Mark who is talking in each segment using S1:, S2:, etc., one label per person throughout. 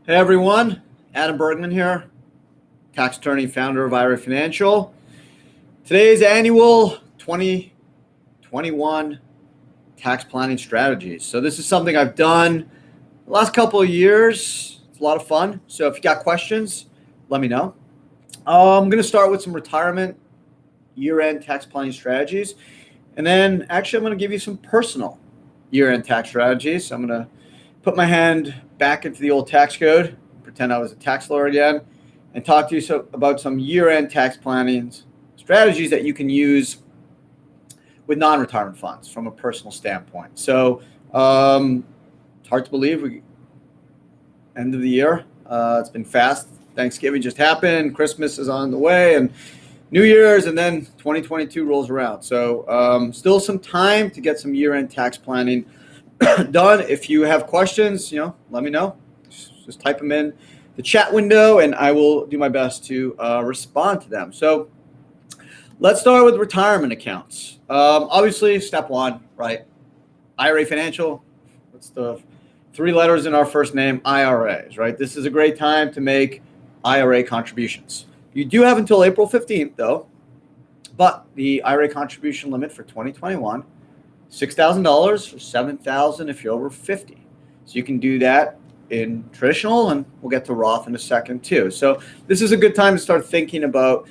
S1: Hey everyone, Adam Bergman here, tax attorney, founder of IRA Financial. Today's annual 2021 tax planning strategies. So this is something I've done the last couple of years. It's a lot of fun. So if you got questions, let me know. I'm going to start with some retirement year-end tax planning strategies. And then actually I'm going to give you some personal year-end tax strategies. So I'm going to put my hand back into the old tax code, pretend I was a tax lawyer again, and talk to you about some year-end tax planning strategies that you can use with non-retirement funds from a personal standpoint. So it's hard to believe we end of the year. It's been fast. Thanksgiving just happened. Christmas is on the way, and New Year's, and then 2022 rolls around. So still some time to get some year-end tax planning done. If you have questions, let me know. Just type them in the chat window and I will do my best to respond to them. So let's start with retirement accounts. Obviously, step one, right? IRA Financial. What's the three letters in our first name? IRAs, right? This is a great time to make IRA contributions. You do have until April 15th, though. But the IRA contribution limit for 2021, $6,000 or $7,000 if you're over 50. So you can do that in traditional, and we'll get to Roth in a second too. So this is a good time to start thinking about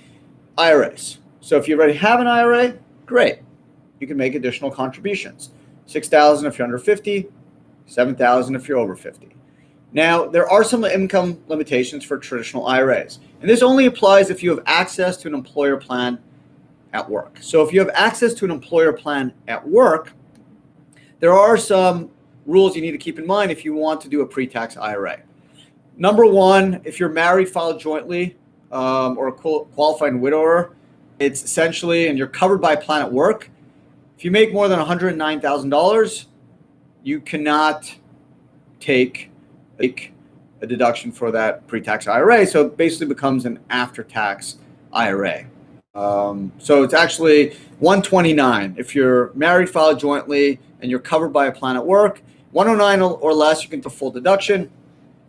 S1: IRAs. So if you already have an IRA, great. You can make additional contributions. $6,000 if you're under 50, $7,000 if you're over 50. Now, there are some income limitations for traditional IRAs, and this only applies if you have access to an employer plan at work. So if you have access to an employer plan at work, there are some rules you need to keep in mind if you want to do a pre-tax IRA. Number one, if you're married, filed jointly, or a qualified widower, it's essentially, and you're covered by a plan at work, if you make more than $109,000, you cannot take a deduction for that pre-tax IRA. So it basically becomes an after-tax IRA. So it's actually 129 if you're married, filed jointly, and you're covered by a plan at work. 109 or less, you can do full deduction.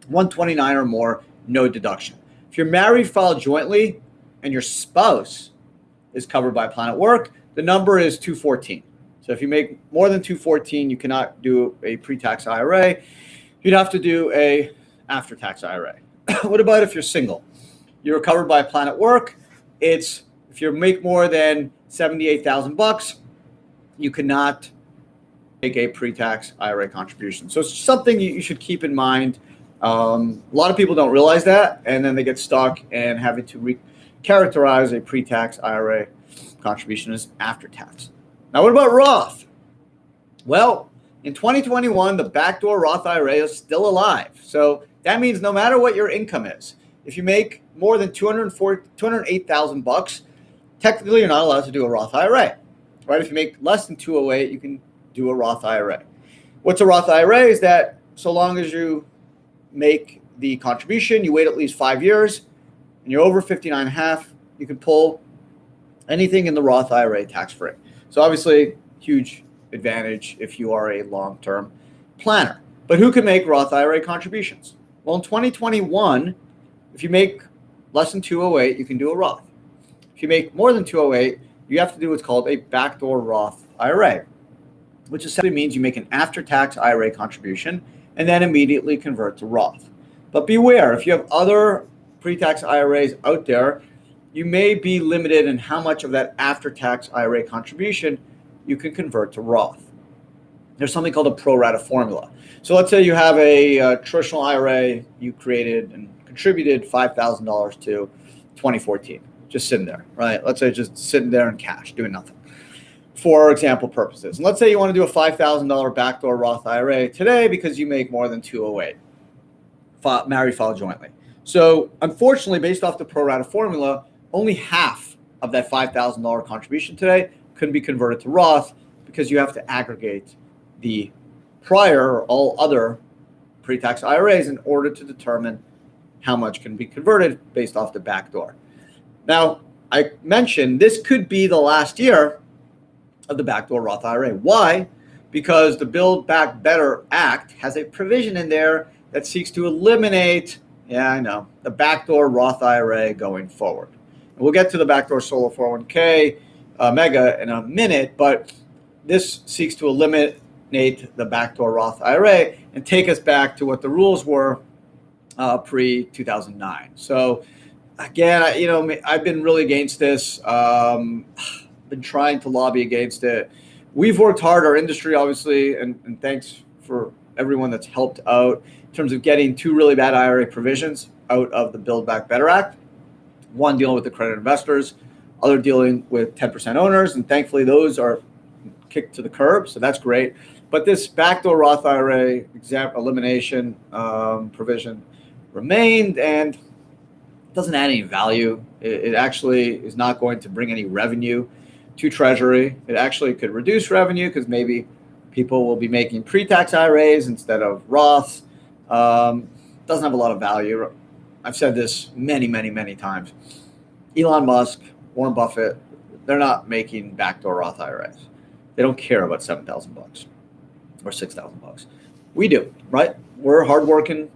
S1: 129 or more, no deduction. If you're married, filed jointly, and your spouse is covered by a plan at work, the number is 214. So if you make more than 214, you cannot do a pre-tax IRA. You'd have to do a after-tax IRA. What about if you're single? You're covered by a plan at work. If you make more than $78,000, you cannot make a pre-tax IRA contribution. So it's something you should keep in mind. A lot of people don't realize that, and then they get stuck and having to characterize a pre-tax IRA contribution as after-tax. Now, what about Roth? Well, in 2021, the Backdoor Roth Ira is still alive. So that means no matter what your income is, if you make more than $208,000, technically you're not allowed to do a Roth IRA, right? If you make less than 208, you can do a Roth IRA. What's a Roth IRA is that so long as you make the contribution, you wait at least 5 years, and you're over 59 and a half, you can pull anything in the Roth IRA tax-free. So obviously, huge advantage if you are a long-term planner. But who can make Roth IRA contributions? Well, in 2021, if you make less than 208, you can do a Roth. If you make more than 208, you have to do what's called a Backdoor Roth IRA, which essentially means you make an after-tax IRA contribution and then immediately convert to Roth. But beware, if you have other pre-tax IRAs out there, you may be limited in how much of that after-tax IRA contribution you can convert to Roth. There's something called a Pro-Rata Formula. So let's say you have a traditional IRA you created and contributed $5,000 to 2014, just sitting there, right? Let's say just sitting there in cash, doing nothing, for example purposes. And let's say you want to do a $5,000 backdoor Roth IRA today because you make more than 208, married, filed jointly. So unfortunately, based off the Pro-Rata Formula, only half of that $5,000 contribution today can be converted to Roth because you have to aggregate the prior or all other pre-tax IRAs in order to determine how much can be converted based off the backdoor. Now, I mentioned this could be the last year of the backdoor Roth IRA. Why? Because the Build Back Better Act has a provision in there that seeks to eliminate, yeah, I know, the backdoor Roth IRA going forward. And we'll get to the backdoor solo 401k mega in a minute, but this seeks to eliminate the backdoor Roth IRA and take us back to what the rules were pre-2009. So again, I've been really against this. Been trying to lobby against it. We've worked hard, our industry, obviously, and thanks for everyone that's helped out in terms of getting two really bad IRA provisions out of the Build Back Better Act. One dealing with the credit investors, other dealing with 10% owners, and thankfully those are kicked to the curb, so that's great. But this backdoor Roth IRA elimination provision remained, and doesn't add any value. It actually is not going to bring any revenue to Treasury. It actually could reduce revenue because maybe people will be making pre-tax IRAs instead of Roths. Doesn't have a lot of value. I've said this many, many, many times. Elon Musk, Warren Buffett, they're not making backdoor Roth IRAs. They don't care about $7,000 or $6,000. We do, right? We're hardworking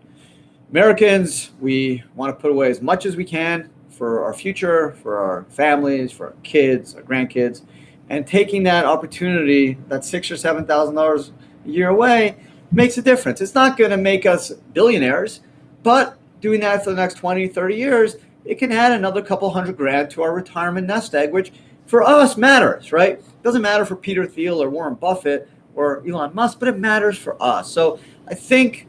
S1: Americans. We want to put away as much as we can for our future, for our families, for our kids, our grandkids, and taking that opportunity, that $6,000 or $7,000 a year away, makes a difference. It's not going to make us billionaires, but doing that for the next 20, 30 years, it can add another couple $100,000 to our retirement nest egg, which for us matters, right? It doesn't matter for Peter Thiel or Warren Buffett or Elon Musk, but it matters for us. So I think,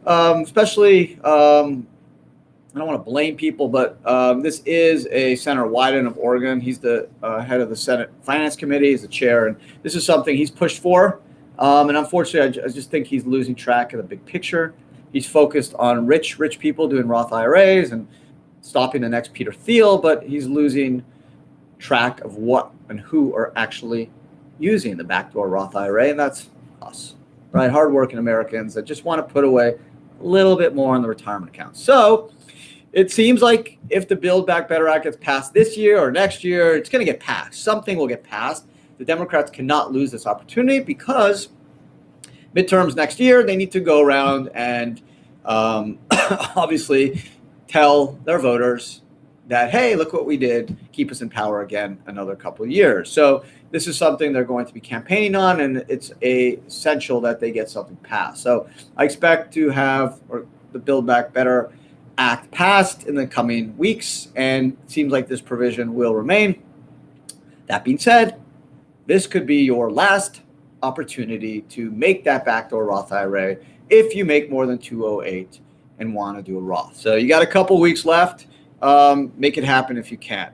S1: especially, I don't want to blame people, but this is a Senator Wyden of Oregon. He's the head of the Senate Finance Committee. He's the chair, and this is something he's pushed for. And unfortunately, I just think he's losing track of the big picture. He's focused on rich people doing Roth IRAs and stopping the next Peter Thiel, but he's losing track of what and who are actually using the backdoor Roth IRA, and that's us, right? Hardworking Americans that just want to put away a little bit more on the retirement account. So it seems like if the Build Back Better Act gets passed this year or next year, it's going to get passed. Something will get passed. The Democrats cannot lose this opportunity because midterms next year, they need to go around and obviously tell their voters that, hey, look what we did, keep us in power again another couple of years. So this is something they're going to be campaigning on, and it's essential that they get something passed. So I expect to have the Build Back Better Act passed in the coming weeks, and it seems like this provision will remain. That being said, this could be your last opportunity to make that backdoor Roth IRA if you make more than 208 and want to do a Roth. So you got a couple weeks left. Make it happen if you can.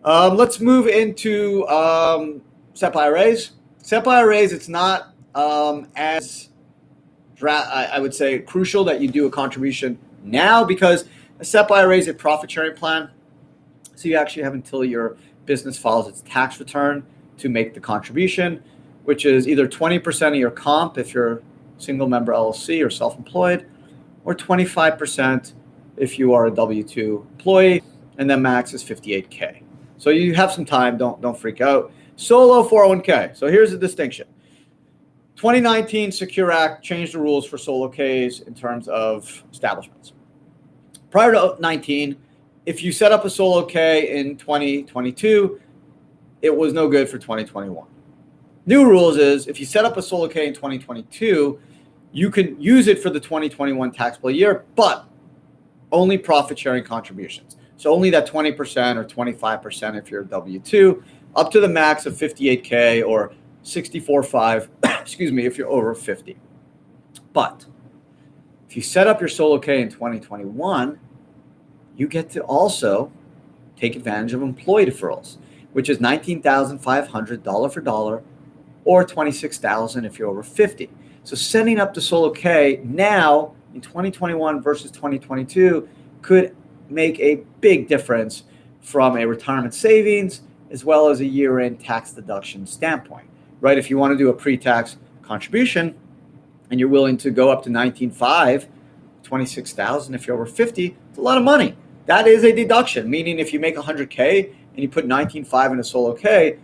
S1: Let's move into SEP IRAs. SEP IRAs, it's not as I would say crucial that you do a contribution now because a SEP IRA is a profit sharing plan. So you actually have until your business files its tax return to make the contribution, which is either 20% of your comp if you're single member LLC or self-employed, or 25% if you are a W-2 employee, and then max is $58K. So you have some time, don't freak out. Solo 401k. So here's the distinction. 2019 Secure Act changed the rules for solo Ks in terms of establishments. Prior to 19, if you set up a solo K in 2022, it was no good for 2021. New rules is if you set up a solo K in 2022, you can use it for the 2021 taxable year, but only profit sharing contributions. So only that 20% or 25% if you're a W-2, up to the max of $58K or $64.5, excuse me, if you're over 50. But if you set up your solo K in 2021, you get to also take advantage of employee deferrals, which is $19,500 dollar for dollar, or $26,000 if you're over 50. So setting up the solo K now in 2021 versus 2022 could make a big difference from a retirement savings as well as a year-end tax deduction standpoint, right? If you want to do a pre-tax contribution and you're willing to go up to $19,500, $26,000 if you're over 50, it's a lot of money. That is a deduction, meaning if you make $100K and you put $19,500 in a solo K,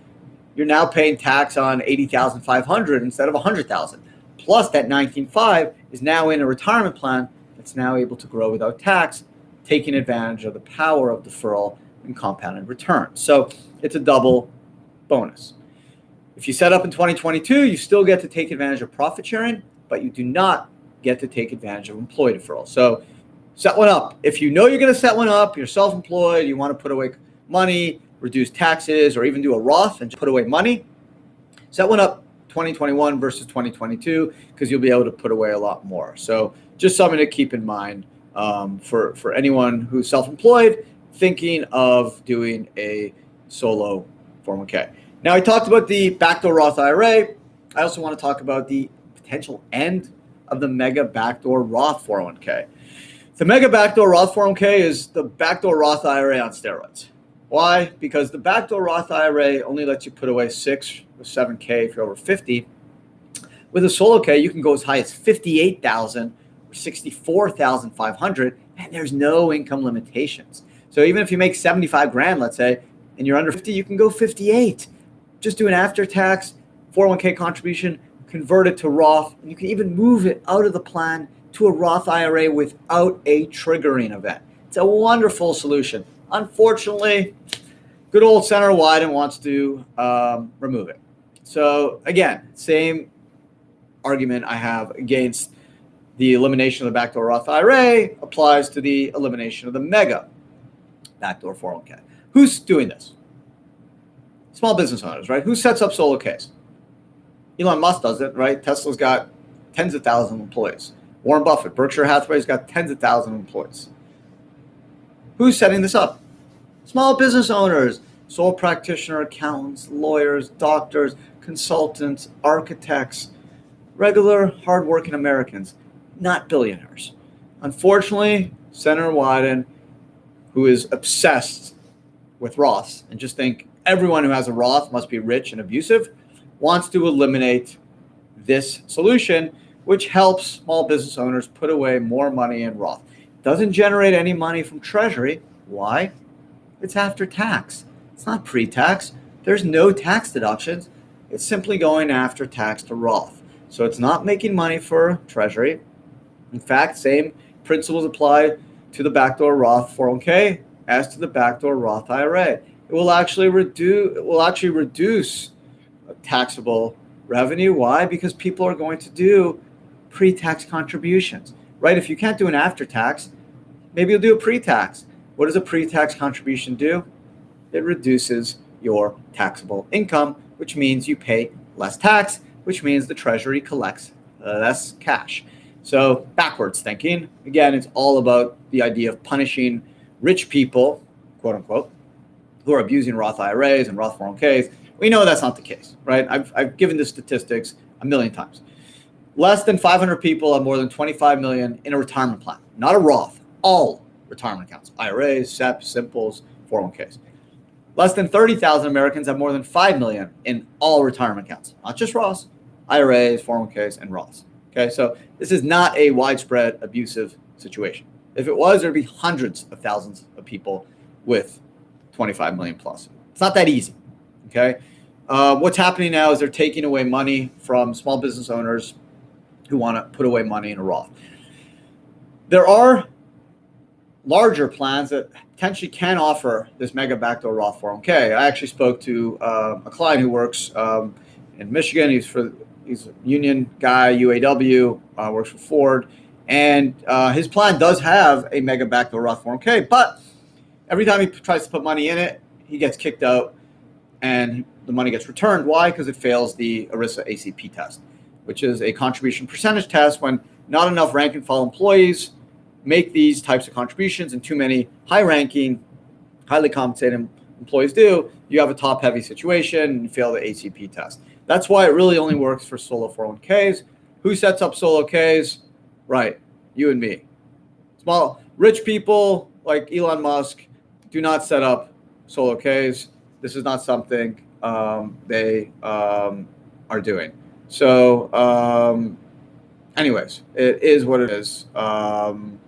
S1: you're now paying tax on $80,500 instead of $100,000. Plus that $19,500 is now in a retirement plan that it's now able to grow without tax, taking advantage of the power of deferral and compounded returns. So it's a double bonus. If you set up in 2022, you still get to take advantage of profit sharing, but you do not get to take advantage of employee deferral. So set one up. If you know you're going to set one up, you're self-employed, you want to put away money, reduce taxes, or even do a Roth and just put away money, set one up 2021 versus 2022 because you'll be able to put away a lot more. So just something to keep in mind for anyone who's self-employed thinking of doing a solo 401k. Now, I talked about the Backdoor Roth IRA. I also want to talk about the potential end of the mega Backdoor Roth 401k. The mega Backdoor Roth 401k is the Backdoor Roth IRA on steroids. Why? Because the Backdoor Roth IRA only lets you put away 6 or 7K if you're over 50. With a solo K, you can go as high as 58,000 or 64,500, and there's no income limitations. So even if you make 75 grand, let's say, and you're under 50, you can go 58. Just do an after-tax 401k contribution, convert it to Roth, and you can even move it out of the plan to a Roth IRA without a triggering event. It's a wonderful solution. Unfortunately, good old Senator Wyden wants to remove it. So again, same argument I have against the elimination of the Backdoor Roth IRA applies to the elimination of the mega Backdoor 401k. Who's doing this? Small business owners, right? Who sets up solo Ks? Elon Musk does it, right? Tesla's got tens of thousands of employees. Warren Buffett, Berkshire Hathaway's got tens of thousands of employees. Who's setting this up? Small business owners, sole practitioner accountants, lawyers, doctors, consultants, architects, regular hardworking Americans, not billionaires. Unfortunately, Senator Wyden, who is obsessed with Roths and just think everyone who has a Roth must be rich and abusive, wants to eliminate this solution, which helps small business owners put away more money in Roth. Doesn't generate any money from Treasury. Why? It's after tax. It's not pre-tax. There's no tax deductions. It's simply going after tax to Roth. So it's not making money for Treasury. In fact, same principles apply to the Backdoor Roth 401k as to the Backdoor Roth IRA. It will actually reduce taxable revenue. Why? Because people are going to do pre-tax contributions, right? If you can't do an after-tax, maybe you'll do a pre-tax. What does a pre-tax contribution do? It reduces your taxable income, which means you pay less tax, which means the Treasury collects less cash. So backwards thinking, again, it's all about the idea of punishing rich people, quote unquote, who are abusing Roth IRAs and Roth 401ks. We know that's not the case, right? I've given the statistics a million times. Less than 500 people have more than 25 million in a retirement plan, not a Roth, all retirement accounts, IRAs, SEPs, Simples, 401ks. Less than 30,000 Americans have more than 5 million in all retirement accounts, not just Roths, IRAs, 401ks, and Roths. Okay, so this is not a widespread abusive situation. If it was, there'd be hundreds of thousands of people with 25 million plus. It's not that easy. Okay, what's happening now is they're taking away money from small business owners who want to put away money in a Roth. There are larger plans that potentially can offer this mega Backdoor Roth 401k. I actually spoke to a client who works in Michigan. He's a union guy, UAW, works for Ford, and his plan does have a mega Backdoor Roth 401k, but every time he tries to put money in it, he gets kicked out and the money gets returned. Why? Because it fails the ERISA ACP test, which is a contribution percentage test when not enough rank and file employees make these types of contributions and too many high-ranking, highly compensated employees do. You have a top-heavy situation and you fail the ACP test. That's why it really only works for solo 401ks. Who sets up solo Ks? Right, you and me. Small, rich people like Elon Musk do not set up solo Ks. This is not something they are doing. So anyways, it is what it is. I'm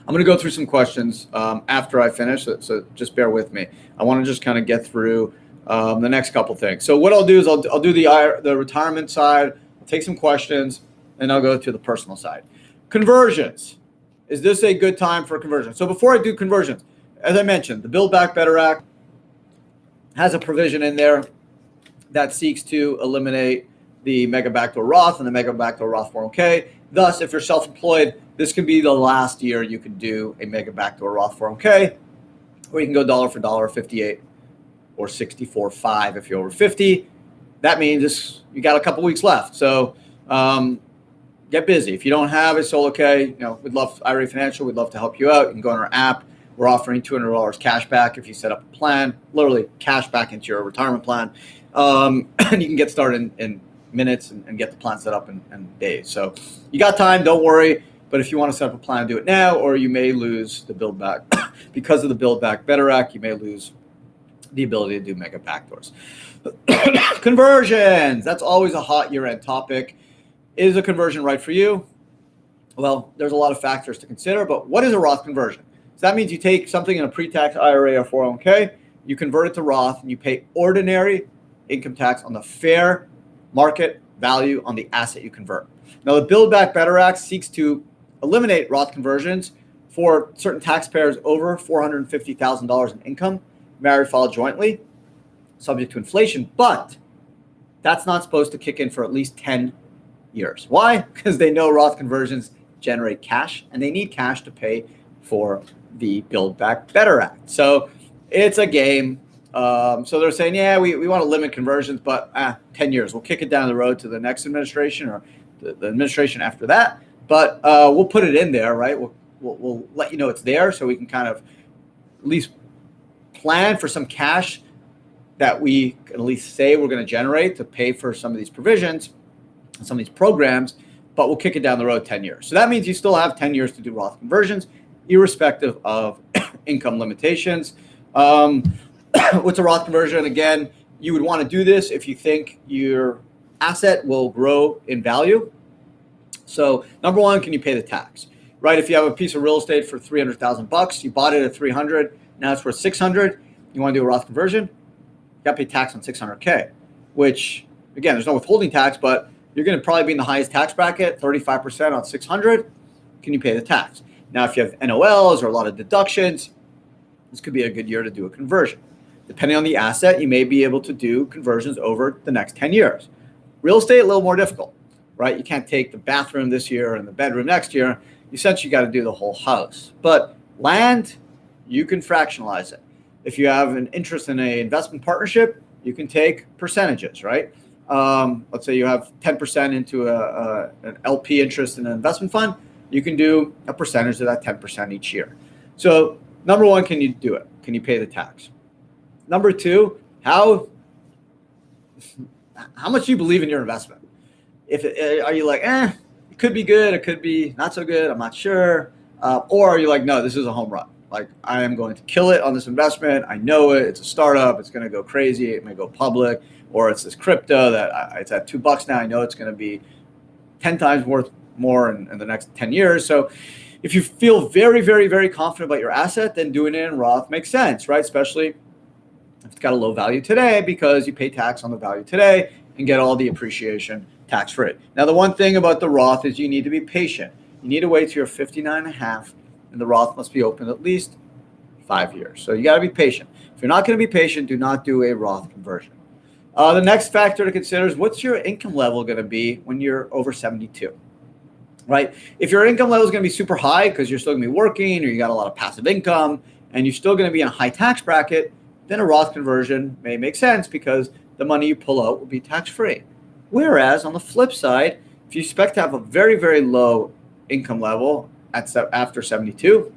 S1: going to go through some questions after I finish, so just bear with me. I want to just kind of get through the next couple things. So what I'll do is I'll do the retirement side, I'll take some questions, and I'll go to the personal side. A Conversions. Is this a good time for conversion? So before I do conversions, as I mentioned, the Build Back Better Act has a provision in there that seeks to eliminate the mega backdoor Roth and the mega backdoor Roth 401k. Thus, if you're self-employed, this can be the last year you can do a mega backdoor Roth 401k, or you can go dollar for dollar, 58 or 64.5 if you're over 50. That means you got a couple weeks left. So get busy. If you don't have it, so okay. We'd love IRA Financial. We'd love to help you out. You can go on our app. We're offering $200 cash back if you set up a plan, literally cash back into your retirement plan. And you can get started in minutes and get the plan set up in days. So you got time, don't worry. But if you want to set up a plan, do it now, or you may lose the Build Back. Because of the Build Back Better Act, you may lose the ability to do mega backdoors. Conversions. That's always a hot year-end topic. Is a conversion right for you? Well, there's a lot of factors to consider, but what is a Roth conversion? So that means you take something in a pre-tax IRA or 401k, you convert it to Roth, and you pay ordinary income tax on the fair market value on the asset you convert. Now, the Build Back Better Act seeks to eliminate Roth conversions for certain taxpayers over $450,000 in income, married, filed jointly, subject to inflation, but that's not supposed to kick in for at least 10 years. Why? Because they know Roth conversions generate cash, and they need cash to pay for the Build Back Better Act. So it's a game. So they're saying, yeah, we want to limit conversions, but 10 years. We'll kick it down the road to the next administration or the administration after that. But we'll put it in there, right? We'll let you know it's there so we can kind of at least plan for some cash that we can at least say we're going to generate to pay for some of these provisions, some of these programs, but we'll kick it down the road 10 years. So that means you still have 10 years to do Roth conversions, irrespective of income limitations. What's a Roth conversion? Again, you would want to do this if you think your asset will grow in value. So number one, can you pay the tax? Right? If you have a piece of real estate for $300,000, you bought it at 300, now it's worth 600. You want to do a Roth conversion? You got to pay tax on 600K, which again, there's no withholding tax, but you're going to probably be in the highest tax bracket, 35% on 600. Can you pay the tax? Now, if you have NOLs or a lot of deductions, this could be a good year to do a conversion. Depending on the asset, you may be able to do conversions over the next 10 years. Real estate, a little more difficult, right? You can't take the bathroom this year and the bedroom next year. You essentially got to do the whole house. But land, you can fractionalize it. If you have an interest in an investment partnership, you can take percentages, right? Let's say you have 10% into an LP interest in an investment fund. You can do a percentage of that 10% each year. So number one, can you do it? Can you pay the tax? Number two, how much do you believe in your investment? Are you like, it could be good, it could be not so good, I'm not sure. Or are you like, no, this is a home run. Like, I am going to kill it on this investment. I know it. It's a startup. It's going to go crazy. It may go public. Or it's this crypto that it's at $2 now. I know it's going to be 10 times worth more in the next 10 years. So if you feel very, very, very confident about your asset, then doing it in Roth makes sense, right? Especially if it's got a low value today, because you pay tax on the value today and get all the appreciation tax-free. Now, the one thing about the Roth is you need to be patient. You need to wait till you're 59 and a half, and the Roth must be open at least 5 years. So you got to be patient. If you're not going to be patient, do not do a Roth conversion. The next factor to consider is, what's your income level going to be when you're over 72, right? If your income level is going to be super high because you're still going to be working, or you got a lot of passive income and you're still going to be in a high tax bracket, then a Roth conversion may make sense because the money you pull out will be tax-free. Whereas on the flip side, if you expect to have a very, very low income level after 72,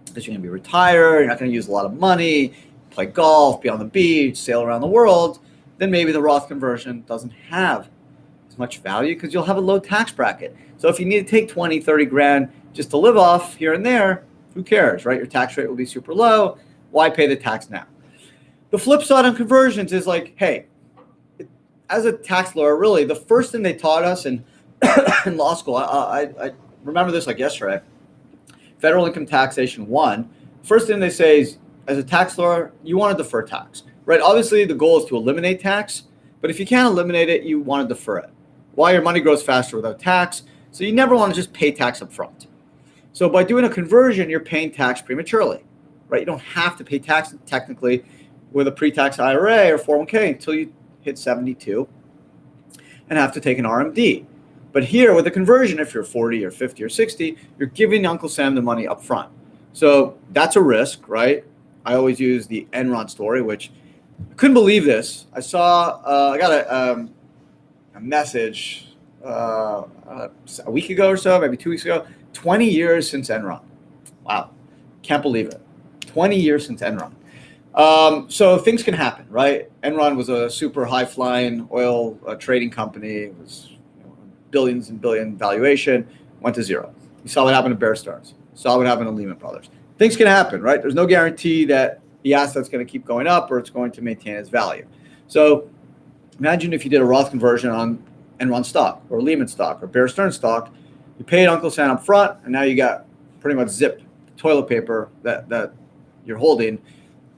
S1: because you're going to be retired, you're not going to use a lot of money, play golf, be on the beach, sail around the world, then maybe the Roth conversion doesn't have as much value because you'll have a low tax bracket. So if you need to take 20, 30 grand just to live off here and there, who cares, right? Your tax rate will be super low. Why pay the tax now? The flip side on conversions is like, hey, as a tax lawyer, really, the first thing they taught us in law school, I remember this like yesterday, Federal Income Taxation 1, first thing they say is, as a tax lawyer, you want to defer tax, right? Obviously, the goal is to eliminate tax, but if you can't eliminate it, you want to defer it. Why? Your money grows faster without tax. So you never want to just pay tax up front. So by doing a conversion, you're paying tax prematurely, right? You don't have to pay tax technically with a pre-tax IRA or 401k until you hit 72 and have to take an RMD. But here with a conversion, if you're 40 or 50 or 60, you're giving Uncle Sam the money up front. So that's a risk, right? I always use the Enron story, which I couldn't believe this. I got a message a week ago or so, maybe 2 weeks ago, 20 years since Enron. Wow. Can't believe it. 20 years since Enron. So things can happen, right? Enron was a super high-flying oil trading company. It was billions and billion valuation, went to zero. You saw what happened to Bear Stearns. Saw what happened to Lehman Brothers. Things can happen, right? There's no guarantee that the asset's going to keep going up or it's going to maintain its value. So imagine if you did a Roth conversion on Enron stock or Lehman stock or Bear Stearns stock. You paid Uncle Sam up front, and now you got pretty much zip toilet paper that you're holding.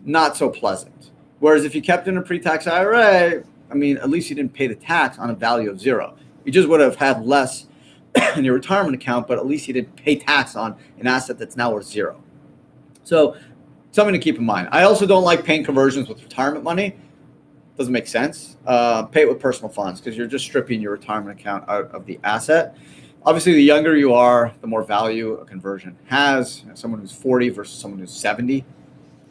S1: Not so pleasant. Whereas if you kept in a pre-tax IRA, I mean, at least you didn't pay the tax on a value of zero. You just would have had less in your retirement account, but at least you didn't pay tax on an asset that's now worth zero. So something to keep in mind. I also don't like paying conversions with retirement money. Doesn't make sense. Pay it with personal funds because you're just stripping your retirement account out of the asset. Obviously, the younger you are, the more value a conversion has. Someone who's 40 versus someone who's 70,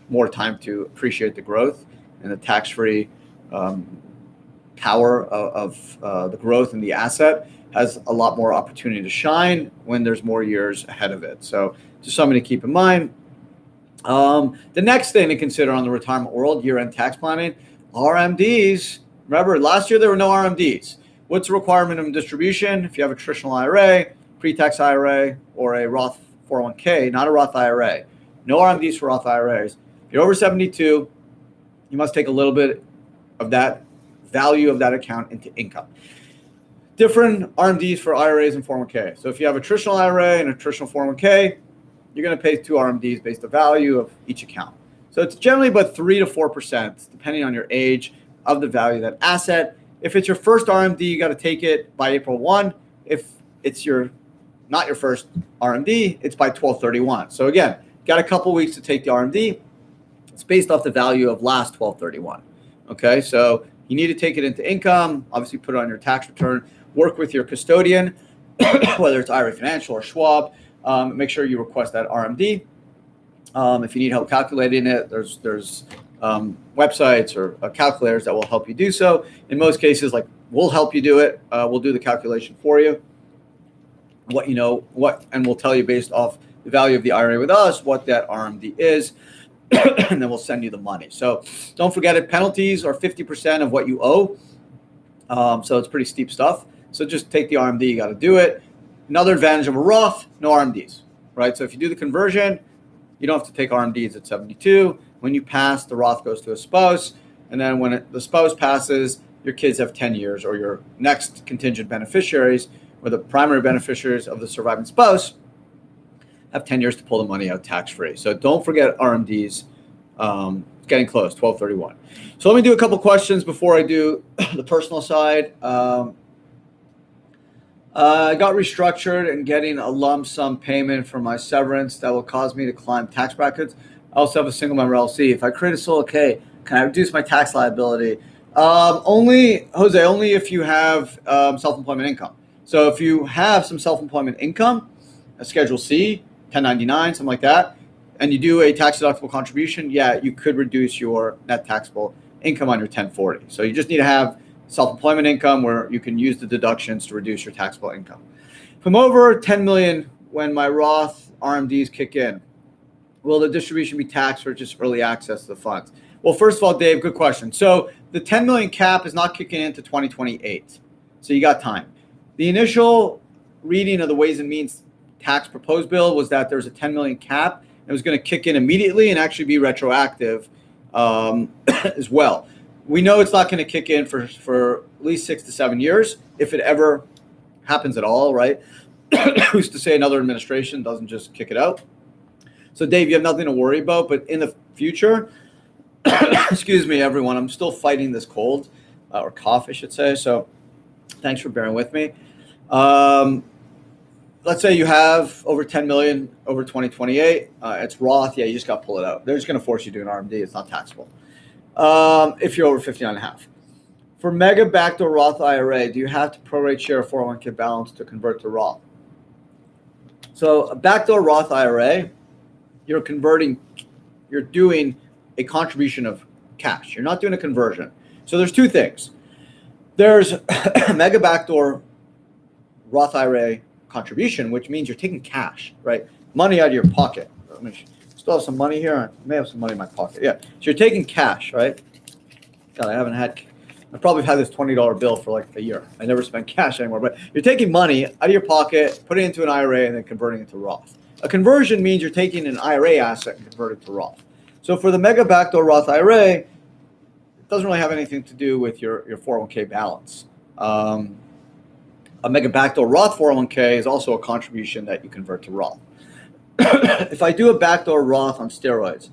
S1: more time to appreciate the growth and the tax-free power of the growth in the asset has a lot more opportunity to shine when there's more years ahead of it. So just something to keep in mind. The next thing to consider on the retirement world, year-end tax planning, RMDs. Remember, last year there were no RMDs. What's the requirement of distribution? If you have a traditional IRA, pre-tax IRA, or a Roth 401k, not a Roth IRA. No RMDs for Roth IRAs. If you're over 72, you must take a little bit of that value of that account into income. Different RMDs for IRAs and 401k. So if you have a traditional IRA and a traditional 401k, you're going to pay 2 RMDs based on the value of each account. So it's generally about 3 to 4%, depending on your age, of the value of that asset. If it's your first RMD, you got to take it by April 1. If it's not your first RMD, it's by 12/31. So again, got a couple weeks to take the RMD. It's based off the value of last 12/31. Okay, so you need to take it into income. Obviously, put it on your tax return. Work with your custodian, whether it's IRA Financial or Schwab. Make sure you request that RMD. If you need help calculating it, there's websites or calculators that will help you do so. In most cases, we'll help you do it. We'll do the calculation for you. And we'll tell you based off the value of the IRA with us what that RMD is, and then we'll send you the money. So don't forget it. Penalties are 50% of what you owe. So it's pretty steep stuff. So just take the RMD. You got to do it. Another advantage of a Roth, no RMDs, right? So if you do the conversion, you don't have to take RMDs at 72. When you pass, the Roth goes to a spouse. And then when the spouse passes, your kids have 10 years, or your next contingent beneficiaries, or the primary beneficiaries of the surviving spouse, have 10 years to pull the money out tax-free. So don't forget RMDs. It's getting close, 12/31. So let me do a couple questions before I do the personal side. I got restructured and getting a lump sum payment for my severance that will cause me to climb tax brackets. I also have a single member LLC. If I create a solo K, can I reduce my tax liability? Only if you have self-employment income. So if you have some self-employment income, a Schedule C, 1099, something like that, and you do a tax-deductible contribution, yeah, you could reduce your net taxable income on your 1040. So you just need to have self-employment income where you can use the deductions to reduce your taxable income. If I'm over 10 million when my Roth RMDs kick in, will the distribution be taxed or just early access to the funds? Well, first of all, Dave, good question. So the 10 million cap is not kicking into 2028. So you got time. The initial reading of the Ways and Means tax proposed bill was that there's a 10 million cap. It was going to kick in immediately and actually be retroactive as well. We know it's not going to kick in for at least 6 to 7 years, if it ever happens at all, right? Who's to say another administration doesn't just kick it out? So, Dave, you have nothing to worry about. But in the future, excuse me, everyone, I'm still fighting this cold, or cough, I should say. So thanks for bearing with me. let's say you have over 10 million over 2028. It's Roth. Yeah, you just got to pull it out. They're just going to force you to do an RMD. It's not taxable. If you're over 59.5. For mega backdoor Roth IRA, do you have to prorate share a 401k balance to convert to Roth? So a backdoor Roth IRA, you're doing a contribution of cash. You're not doing a conversion. So there's two things. There's a mega backdoor Roth IRA contribution, which means you're taking cash, right? Money out of your pocket. Still have some money here. I may have some money in my pocket. Yeah. So you're taking cash, right? God, I probably had this $20 bill for like a year. I never spent cash anymore, but you're taking money out of your pocket, putting it into an IRA, and then converting it to Roth. A conversion means you're taking an IRA asset and converting it to Roth. So for the mega backdoor Roth IRA, it doesn't really have anything to do with your 401k balance. A mega backdoor Roth 401k is also a contribution that you convert to Roth. If I do a backdoor Roth on steroids,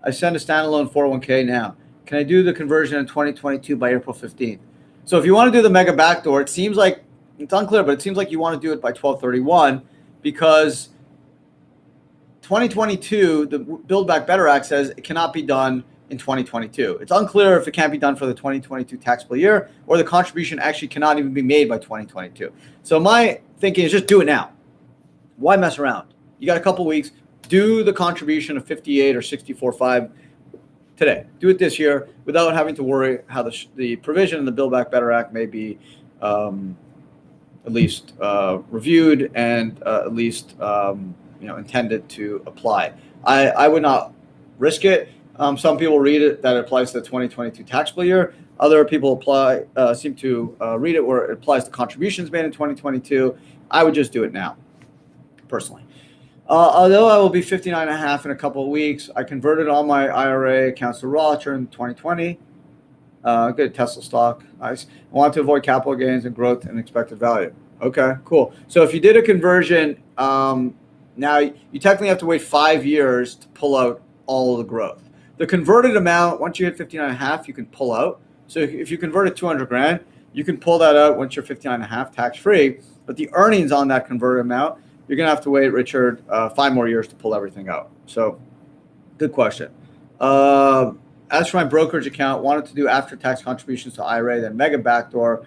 S1: I send a standalone 401k now. Can I do the conversion in 2022 by April 15th? So if you want to do the mega backdoor, it seems like, it's unclear, but it seems like you want to do it by 12/31 because 2022, the Build Back Better Act says it cannot be done in 2022. It's unclear if it can't be done for the 2022 taxable year or the contribution actually cannot even be made by 2022. So my thinking is just do it now. Why mess around? You got a couple weeks. Do the contribution of 58 or 64.5 today. Do it this year without having to worry how the provision in the Build Back Better Act may be at least reviewed and at least intended to apply. I would not risk it. Some people read it that it applies to the 2022 taxable year. Other people seem to read it where it applies to contributions made in 2022. I would just do it now, personally. Although I will be 59.5 in a couple of weeks, I converted all my IRA accounts to Roth during 2020. Good Tesla stock. Nice. I want to avoid capital gains and growth and expected value. Okay, cool. So if you did a conversion, now you technically have to wait 5 years to pull out all of the growth. The converted amount, once you hit 59.5, you can pull out. So if you converted 200 grand, you can pull that out once you're 59.5 tax free. But the earnings on that converted amount, you're going to have to wait, Richard, 5 more years to pull everything out. So good question. As for my brokerage account, wanted to do after-tax contributions to IRA, then mega backdoor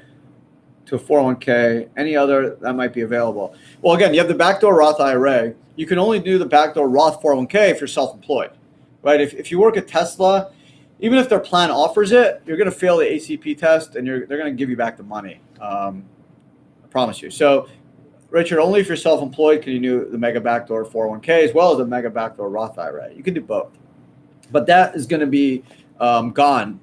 S1: to a 401k, any other that might be available. Well, again, you have the backdoor Roth IRA. You can only do the backdoor Roth 401k if you're self-employed, right? If you work at Tesla, even if their plan offers it, you're going to fail the ACP test and they're going to give you back the money. I promise you. So, Richard, only if you're self-employed can you do the mega backdoor 401k as well as the mega backdoor Roth IRA. You can do both. But that is going to be gone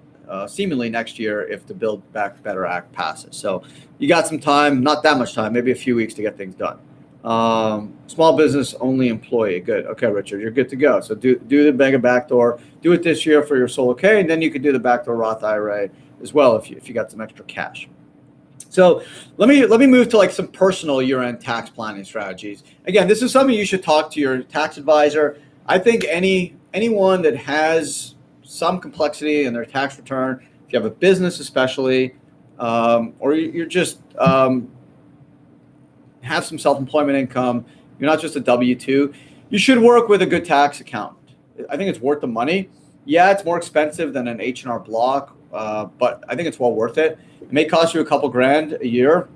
S1: seemingly next year if the Build Back Better Act passes. So you got some time, not that much time, maybe a few weeks to get things done. Small business only employee. Good. Okay, Richard, you're good to go. So do the mega backdoor. Do it this year for your solo K, and then you could do the backdoor Roth IRA as well if you got some extra cash. So let me move to like some personal year-end tax planning strategies. Again, this is something you should talk to your tax advisor. I think anyone that has some complexity in their tax return, if you have a business especially, or you're just have some self-employment income, you're not just a W-2, you should work with a good tax accountant. I think it's worth the money. Yeah, it's more expensive than an H&R Block, but I think it's well worth it. It may cost you a couple grand a year,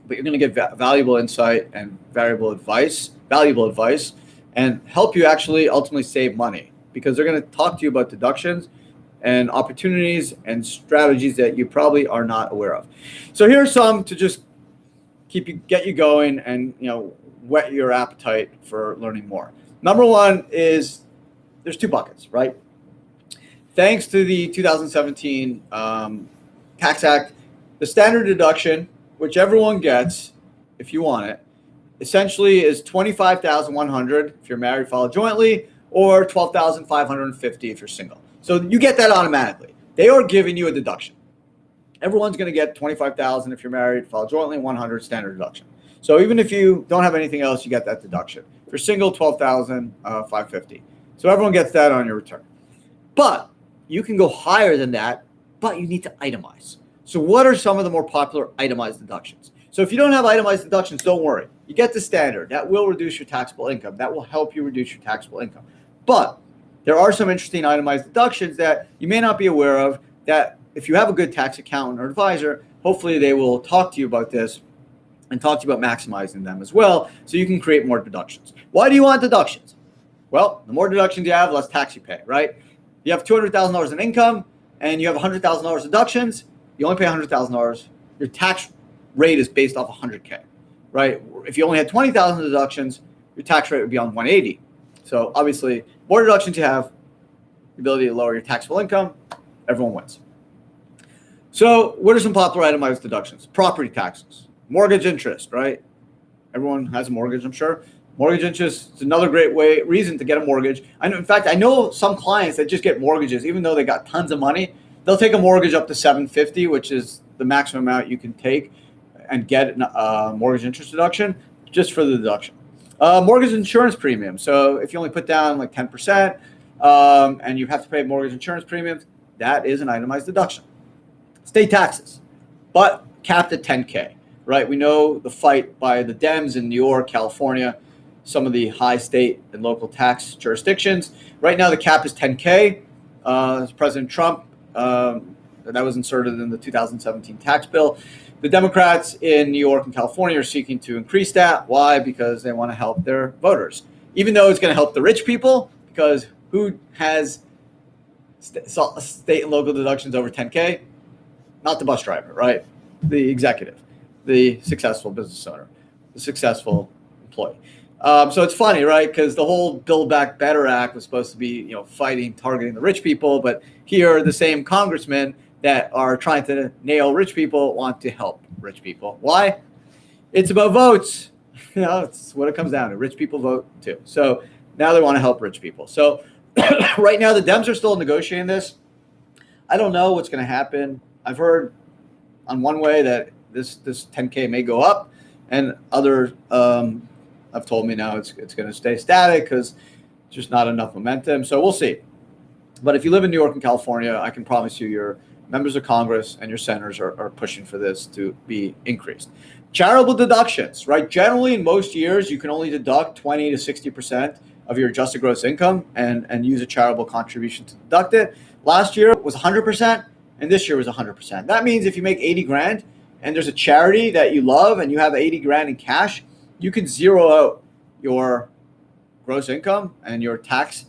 S1: but you're going to get valuable insight and valuable advice, and help you actually ultimately save money because they're going to talk to you about deductions and opportunities and strategies that you probably are not aware of. So here are some to just get you going and whet your appetite for learning more. Number one is there's 2 buckets, right? Thanks to the 2017 Tax Act, the standard deduction, which everyone gets if you want it, essentially is $25,100 if you're married, filed jointly, or $12,550 if you're single. So you get that automatically. They are giving you a deduction. Everyone's going to get $25,000 if you're married, filed jointly, $100 standard deduction. So even if you don't have anything else, you get that deduction. If you're single, $12,550. So everyone gets that on your return. But you can go higher than that, but you need to itemize. So what are some of the more popular itemized deductions? So if you don't have itemized deductions, don't worry. you get the standard. That will reduce your taxable income. That will help you reduce your taxable income. But there are some interesting itemized deductions that you may not be aware of, that if you have a good tax accountant or advisor, hopefully they will talk to you about this and talk to you about maximizing them as well, so you can create more deductions. Why do you want deductions? Well, the more deductions you have, the less tax you pay, right? You have $200,000 in income and you have $100,000 deductions, you only pay $100,000. Your tax rate is based off 100K, right? If you only had 20,000 deductions, your tax rate would be on 180. So obviously, more deductions you have, the ability to lower your taxable income, everyone wins. So what are some popular itemized deductions? Property taxes, mortgage interest, right? Everyone has a mortgage, I'm sure. Mortgage interest is another great reason to get a mortgage. I know some clients that just get mortgages, even though they got tons of money. They'll take a mortgage up to $750, which is the maximum amount you can take and get a mortgage interest deduction just for the deduction. Mortgage insurance premium. So if you only put down like 10% and you have to pay mortgage insurance premiums, that is an itemized deduction. State taxes, but capped at 10K, right? We know the fight by the Dems in New York, California, some of the high state and local tax jurisdictions. Right now, the cap is 10K. President Trump, that was inserted in the 2017 tax bill. The Democrats in New York and California are seeking to increase that. Why? Because they want to help their voters. Even though it's going to help the rich people, because who has state and local deductions over 10K? Not the bus driver, right? The executive, the successful business owner, the successful employee. So it's funny, right? Because the whole Build Back Better Act was supposed to be, targeting the rich people, but here the same congressmen that are trying to nail rich people want to help rich people. Why? It's about votes. It's what it comes down to. Rich people vote too. So now they want to help rich people. So right now the Dems are still negotiating this. I don't know what's going to happen. I've heard on one way that this 10K may go up, and others have told me now it's going to stay static because just not enough momentum. So we'll see. But if you live in New York and California, I can promise you your members of Congress and your senators are pushing for this to be increased. Charitable deductions, right? Generally, in most years, you can only deduct 20 to 60% of your adjusted gross income and use a charitable contribution to deduct it. Last year was 100%, and this year was 100%. That means if you make 80 grand and there's a charity that you love and you have 80 grand in cash, you can zero out your gross income and your tax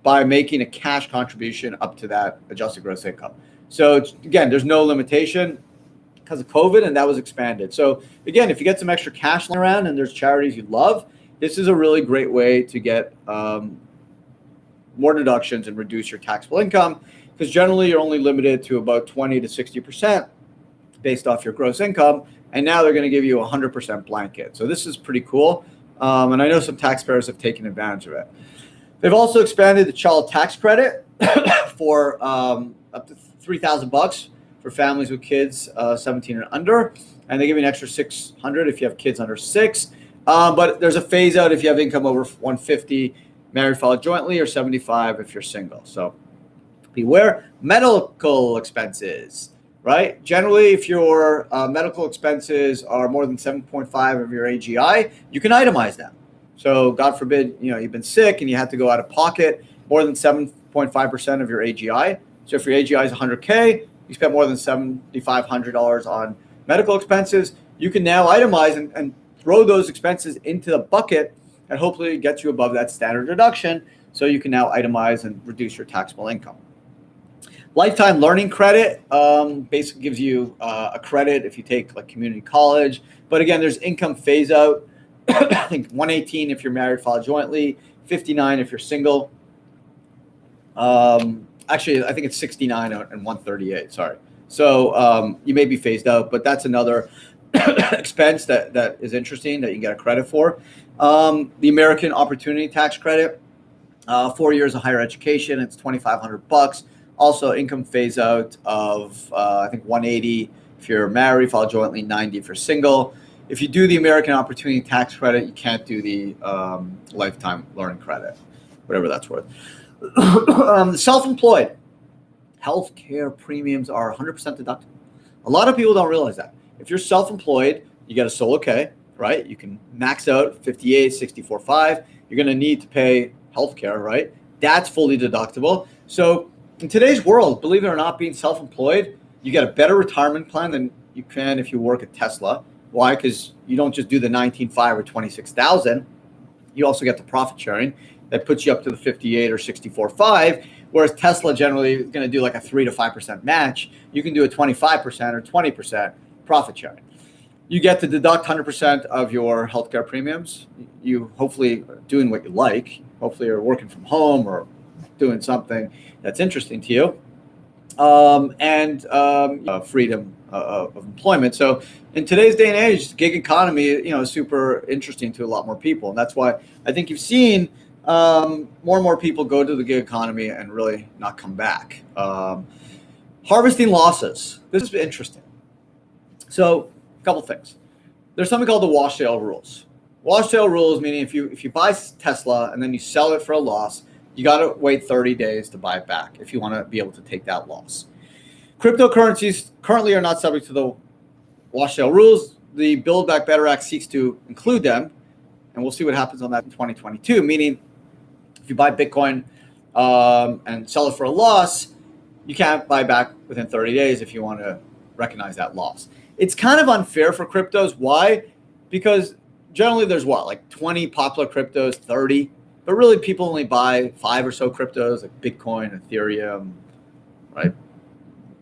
S1: by making a cash contribution up to that adjusted gross income. So again, there's no limitation because of COVID, and that was expanded. So again, if you get some extra cash lying around and there's charities you love, this is a really great way to get more deductions and reduce your taxable income, because generally you're only limited to about 20 to 60% based off your gross income. And now they're going to give you 100% blanket. So this is pretty cool. And I know some taxpayers have taken advantage of it. They've also expanded the child tax credit for up to $3,000 for families with kids 17 and under. And they give you an extra $600 if you have kids under 6. But there's a phase out if you have income over 150, married, filed jointly, or 75 if you're single. So beware. Medical expenses. Right? Generally, if your medical expenses are more than 7.5 of your AGI, you can itemize them. So God forbid, you've been sick and you have to go out of pocket more than 7.5% of your AGI. So if your AGI is 100K, you spent more than $7,500 on medical expenses, you can now itemize and throw those expenses into the bucket and hopefully get you above that standard deduction. So you can now itemize and reduce your taxable income. Lifetime learning credit basically gives you a credit if you take like community college. But again, there's income phase out. I think 118 if you're married, filed jointly, 59 if you're single. Actually, I think it's 69 and 138. Sorry. So you may be phased out, but that's another expense that is interesting that you can get a credit for. The American Opportunity Tax Credit, 4 years of higher education, it's $2,500. Also, income phase out of, I think, 180 if you're married, filed jointly, 90 if you're single. If you do the American Opportunity Tax Credit, you can't do the Lifetime Learning Credit, whatever that's worth. Self-employed. Healthcare premiums are 100% deductible. A lot of people don't realize that. If you're self-employed, you get a solo K, right? You can max out 58, 64.5. You're going to need to pay healthcare, right? That's fully deductible. So in today's world, believe it or not, being self-employed, you get a better retirement plan than you can if you work at Tesla. Why? Because you don't just do the 19.5 or 26,000. You also get the profit sharing that puts you up to the 58 or 64.5. Whereas Tesla generally is going to do like a 3 to 5% match. You can do a 25% or 20% profit sharing. You get to deduct 100% of your healthcare premiums. You hopefully are doing what you like. Hopefully you're working from home or doing something that's interesting to you. Freedom of employment. So in today's day and age, gig economy, is super interesting to a lot more people. And that's why I think you've seen more and more people go to the gig economy and really not come back. Harvesting losses. This is interesting. So a couple things. There's something called the wash sale rules. Wash sale rules meaning if you buy Tesla and then you sell it for a loss, you got to wait 30 days to buy it back if you want to be able to take that loss. Cryptocurrencies currently are not subject to the wash sale rules. The Build Back Better Act seeks to include them, and we'll see what happens on that in 2022, meaning if you buy Bitcoin and sell it for a loss, you can't buy back within 30 days if you want to recognize that loss. It's kind of unfair for cryptos. Why? Because generally there's like 20 popular cryptos, 30, but really people only buy 5 or so cryptos like Bitcoin, Ethereum, right?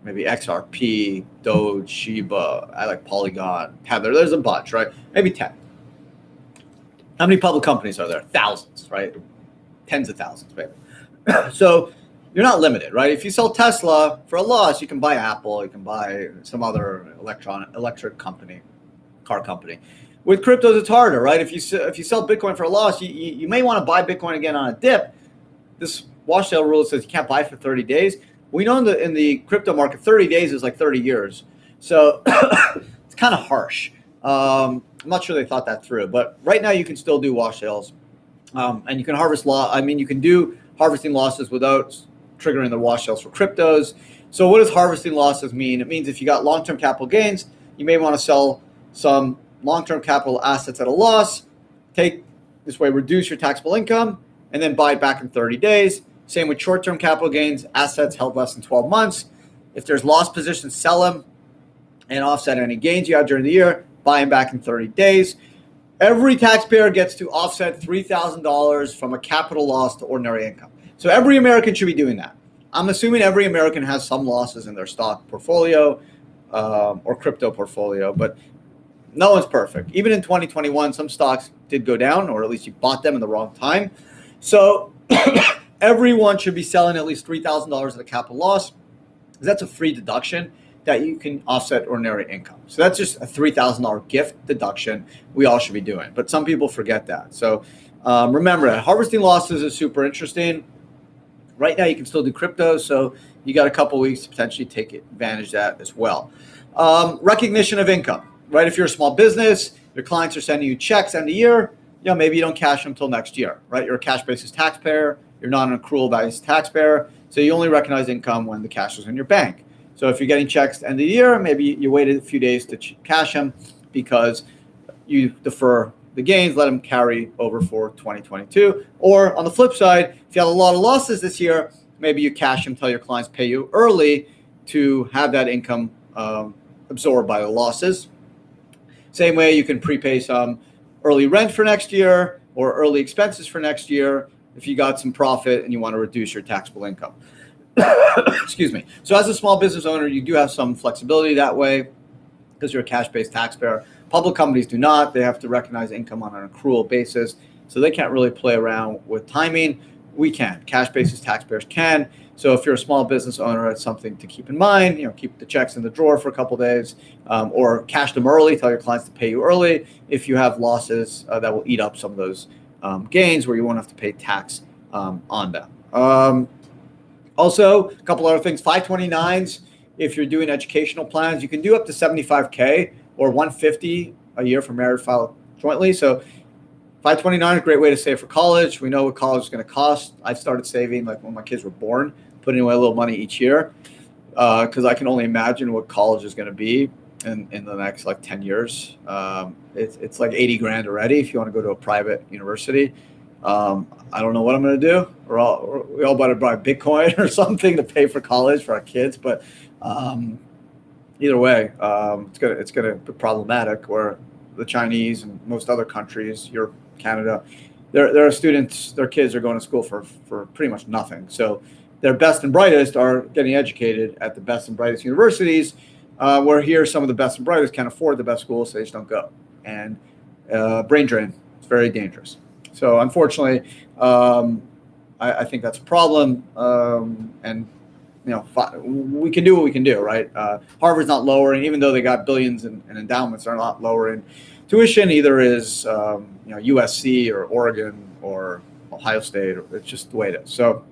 S1: Maybe XRP, Doge, Shiba, I like Polygon, Tether. There's a bunch, right? Maybe 10. How many public companies are there? Thousands, right? Tens of thousands, maybe. So you're not limited, right? If you sell Tesla for a loss, you can buy Apple, you can buy some other electric company, car company. With cryptos, it's harder, right? If you sell Bitcoin for a loss, you may want to buy Bitcoin again on a dip. This wash sale rule says you can't buy for 30 days. We know in the crypto market, 30 days is like 30 years. So it's kind of harsh. I'm not sure they thought that through, but right now you can still do wash sales, and you can harvest you can do harvesting losses without triggering the wash sales for cryptos. So what does harvesting losses mean? It means if you got long-term capital gains, you may want to sell some long-term capital assets at a loss, reduce your taxable income, and then buy it back in 30 days. Same with short-term capital gains, assets held less than 12 months. If there's loss positions, sell them and offset any gains you have during the year, buy them back in 30 days. Every taxpayer gets to offset $3,000 from a capital loss to ordinary income. So every American should be doing that. I'm assuming every American has some losses in their stock portfolio or crypto portfolio, but no one's perfect. Even in 2021, some stocks did go down, or at least you bought them in the wrong time. So everyone should be selling at least $3,000 of the capital loss. That's a free deduction that you can offset ordinary income. So that's just a $3,000 gift deduction we all should be doing. But some people forget that. So remember that harvesting losses is super interesting. Right now you can still do crypto, so you got a couple weeks to potentially take advantage of that as well. Recognition of income, right? If you're a small business, your clients are sending you checks end of year, maybe you don't cash them until next year, right? You're a cash basis taxpayer. You're not an accrual basis taxpayer. So you only recognize income when the cash is in your bank. So if you're getting checks at the end of the year, maybe you waited a few days to cash them because you defer the gains, let them carry over for 2022. Or on the flip side, if you have a lot of losses this year, maybe you cash them until your clients pay you early to have that income absorbed by the losses. Same way you can prepay some early rent for next year or early expenses for next year if you got some profit and you want to reduce your taxable income. Excuse me. So as a small business owner, you do have some flexibility that way because you're a cash-based taxpayer. Public companies do not. They have to recognize income on an accrual basis. So they can't really play around with timing. We can. Cash basis taxpayers can. So if you're a small business owner, it's something to keep in mind. Keep the checks in the drawer for a couple of days, or cash them early. Tell your clients to pay you early if you have losses that will eat up some of those gains where you won't have to pay tax on them. Also, a couple other things. 529s. If you're doing educational plans, you can do up to $75K or $150 a year for married file jointly. So 529 is a great way to save for college. We know what college is going to cost. I've started saving like when my kids were born, putting away a little money each year because I can only imagine what college is going to be in the next like 10 years. It's like 80 grand already if you want to go to a private university. I don't know what I'm going to do. We all better buy Bitcoin or something to pay for college for our kids. But either way, it's gonna be problematic. Where the Chinese and most other countries, Europe, Canada, their students, their kids are going to school for pretty much nothing. So their best and brightest are getting educated at the best and brightest universities. Where here, some of the best and brightest can't afford the best schools, so they just don't go. And brain drain, it's very dangerous. So unfortunately, I think that's a problem. And we can do what we can do, right? Harvard's not lowering, even though they got billions in endowments, they're not lowering tuition. Either is USC or Oregon or Ohio State. It's just the way it is. So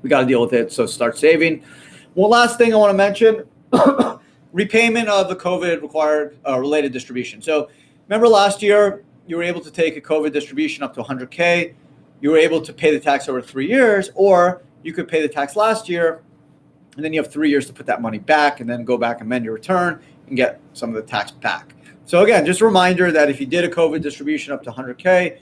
S1: we got to deal with it. So start saving. One last thing I want to mention. Repayment of the COVID required related distribution. So remember last year, you were able to take a COVID distribution up to 100K. You were able to pay the tax over 3 years, or you could pay the tax last year, and then you have 3 years to put that money back and then go back, amend your return, and get some of the tax back. So again, just a reminder that if you did a COVID distribution up to 100K,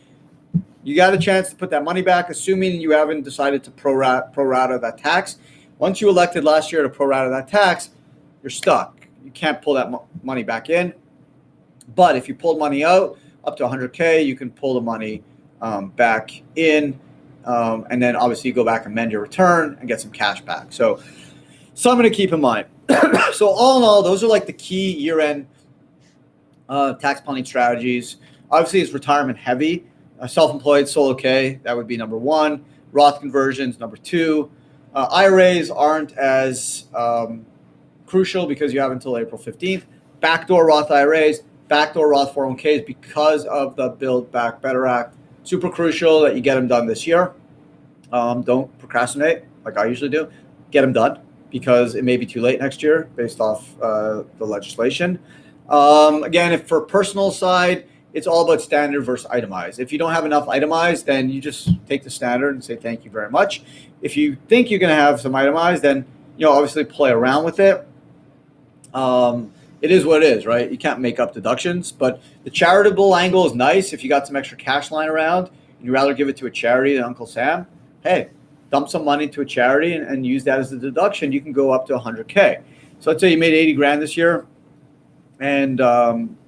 S1: you got a chance to put that money back, assuming you haven't decided to pro-rata that tax. Once you elected last year to pro-rata that tax, you're stuck. You can't pull that money back in. But if you pulled money out up to 100K, you can pull the money back in, and then obviously you go back and amend your return and get some cash back. So something to keep in mind. So all in all, those are like the key year-end tax planning strategies. Obviously, it's retirement heavy. Self-employed, solo K, that would be number one. Roth conversions, number two. IRAs aren't as crucial because you have until April 15th. Backdoor Roth IRAs, backdoor Roth 401ks, because of the Build Back Better Act. Super crucial that you get them done this year. Don't procrastinate like I usually do. Get them done because it may be too late next year based off the legislation. Again, if for personal side, it's all about standard versus itemized. If you don't have enough itemized, then you just take the standard and say thank you very much. If you think you're going to have some itemized, then obviously play around with it. It is what it is, right? You can't make up deductions, but the charitable angle is nice. If you got some extra cash lying around and you'd rather give it to a charity than Uncle Sam, hey, dump some money to a charity and use that as a deduction. You can go up to 100K. So let's say you made 80 grand this year, and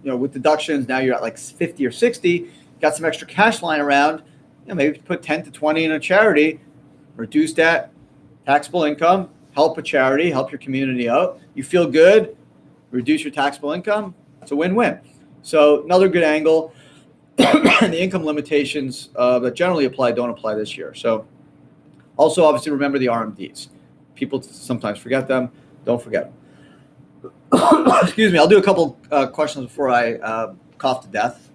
S1: with deductions, now you're at like 50 or 60, got some extra cash lying around, maybe put 10 to 20 in a charity, reduce that taxable income, help a charity, help your community out. You feel good, reduce your taxable income. It's a win-win. So another good angle. And the income limitations that generally apply don't apply this year. So also obviously remember the Rmds. People sometimes forget them. Don't forget them. Excuse me. I'll do a couple questions before I cough to death.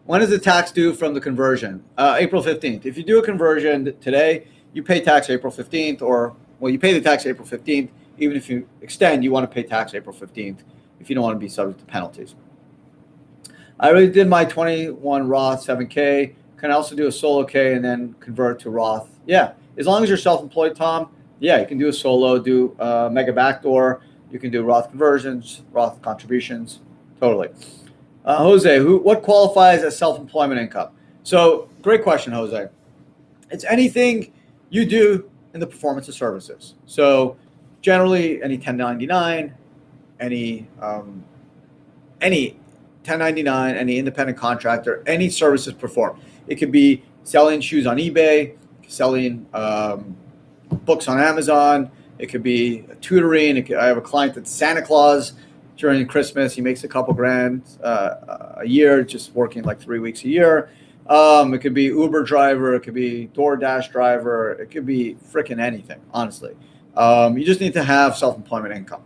S1: When is the tax due from the conversion? April 15th. If you do a conversion today, you pay tax April 15th, you pay the tax April 15th. Even if you extend, you want to pay tax April 15th if you don't want to be subject to penalties. I already did my 21 Roth 7K. Can I also do a solo K and then convert to Roth? Yeah. As long as you're self-employed, Tom, yeah, you can do a solo, do mega backdoor. You can do Roth conversions, Roth contributions, totally. Jose, what qualifies as self-employment income? So great question, Jose. It's anything you do in the performance of services. So generally, any 1099, any 1099, any independent contractor, any services performed. It could be selling shoes on eBay, selling books on Amazon. It could be tutoring. I have a client that's Santa Claus during Christmas. He makes a couple grand a year, just working like 3 weeks a year. It could be Uber driver. It could be DoorDash driver. It could be freaking anything, honestly. You just need to have self-employment income.